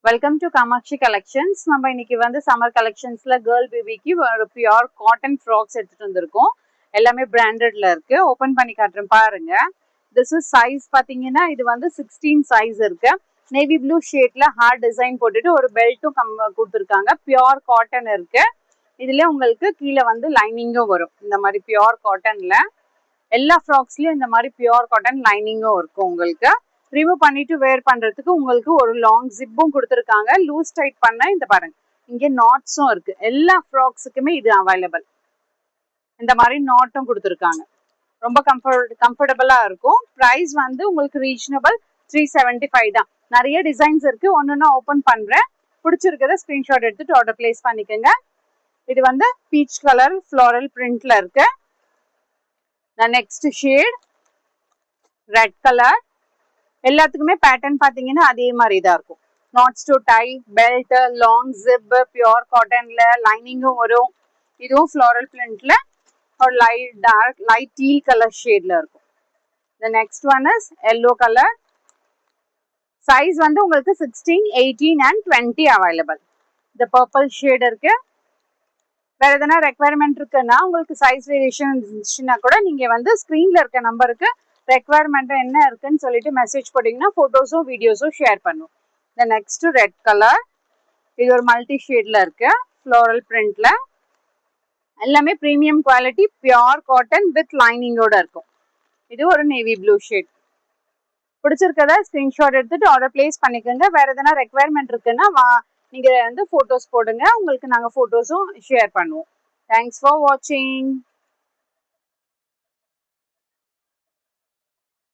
Welcome to Kamakshi collections. நம்ம இன்னைக்கு வந்து சம்மர் கலெக்ஷன்ஸ்ல கேர்ள் பேபிக்கு ஒரு பியூர் காட்டன் ஃப்ராக்ஸ் எடுத்துட்டு வந்திருக்கோம். எல்லாமே பிராண்டட்ல இருக்கு. ஓபன் பண்ணி காட்டுறேன் பாருங்க. திஸ் இஸ் சைஸ் பாத்தீங்கன்னா இது வந்து 16 சைஸ் இருக்கு. நேவி ப்ளூ ஷேட்ல ஹார்ட் டிசைன் போட்டுட்டு ஒரு பெல்ட்டும் கொடுத்துருக்காங்க. பியூர் காட்டன் இருக்கு. இதுல உங்களுக்கு கீழே வந்து லைனிங்கும் வரும். இந்த மாதிரி பியூர் காட்டன்ல எல்லா ஃப்ராக்ஸ்லயும் இந்த மாதிரி பியூர் காட்டன் லைனிங்கும் இருக்கும். உங்களுக்கு ரிமூவ் பண்ணிட்டு வேர் பண்றதுக்கு உங்களுக்கு ஒரு லாங் ஜிப்பும் கொடுத்துருக்காங்க. லூஸ் டைட் பண்ண இந்த பாருங்க இங்க நாட்ஸும் இருக்கு. எல்லா ஃப்ராக்ஸுக்குமே இது அவைலபிள். இந்த மாதிரி நாட்டும் கொடுத்துருக்காங்க. ரொம்ப கம்ஃபர்டபுளா இருக்கும். ப்ரைஸ் வந்து உங்களுக்கு ரீசனபிள் 375 தான். நிறைய டிசைன்ஸ் இருக்கு. ஒன்னொன்னா ஓபன் பண்றேன். பிடிச்சிருக்கிறத ஸ்கிரீன்ஷாட் எடுத்துட்டு ஆர்டர் பிளேஸ் பண்ணிக்கோங்க. இது வந்து பீச் கலர் ஃப்ளோரல் பிரிண்ட்ல இருக்கு. Next shade red colour. எல்லாத்துக்குமே பேட்டர்ன் பாத்தீங்கன்னா அதே மாதிரி தான் இருக்கும். Knots to tie, belt, long zip, pure காட்டன்ல லைனிங்கும் வரும். இதுவும் ஃப்ளோரல் பிரிண்ட்ல ஒரு லைட் டீல் கலர் ஷேட்ல இருக்கும். The next one is yellow color. Size வந்து உங்களுக்கு 16, 18 and 20 அவைலபிள். இந்த பர்பிள் ஷேட் இருக்கு. வேற எதனா ரெக்குவயர்மெண்ட் இருக்குன்னா உங்களுக்கு சைஸ் வேரியேஷன் இருந்துச்சுன்னா கூட நீங்க வந்து ஸ்கிரீன்ல இருக்க நம்பருக்கு ரெக்குவயர்மெண்ட் என்ன இருக்குன்னு சொல்லிட்டு மெசேஜ் போட்டீங்கன்னா போட்டோஸும் வீடியோஸும் ஷேர் பண்ணுவோம். இந்த நெக்ஸ்ட் ரெட் கலர். இது ஒரு மல்டி ஷேட்ல இருக்கு. ஃப்ளோரல் பிரிண்ட்ல எல்லாமே premium quality pure cotton with லைனிங்கோட இருக்கும். இது ஒரு நேவி ப்ளூ ஷேட். பிடிச்சிருக்கத ஸ்கிரீன்ஷாட் எடுத்துட்டு ஆர்டர் பிளேஸ் பண்ணிக்கோங்க. வேற எதனா ரெக்குவயர்மெண்ட் இருக்குன்னா நீங்க வந்து போட்டோஸ் போடுங்க. உங்களுக்கு நாங்க போட்டோஸும் ஷேர் பண்ணுவோம். தேங்க்ஸ் ஃபார் வாட்சிங்.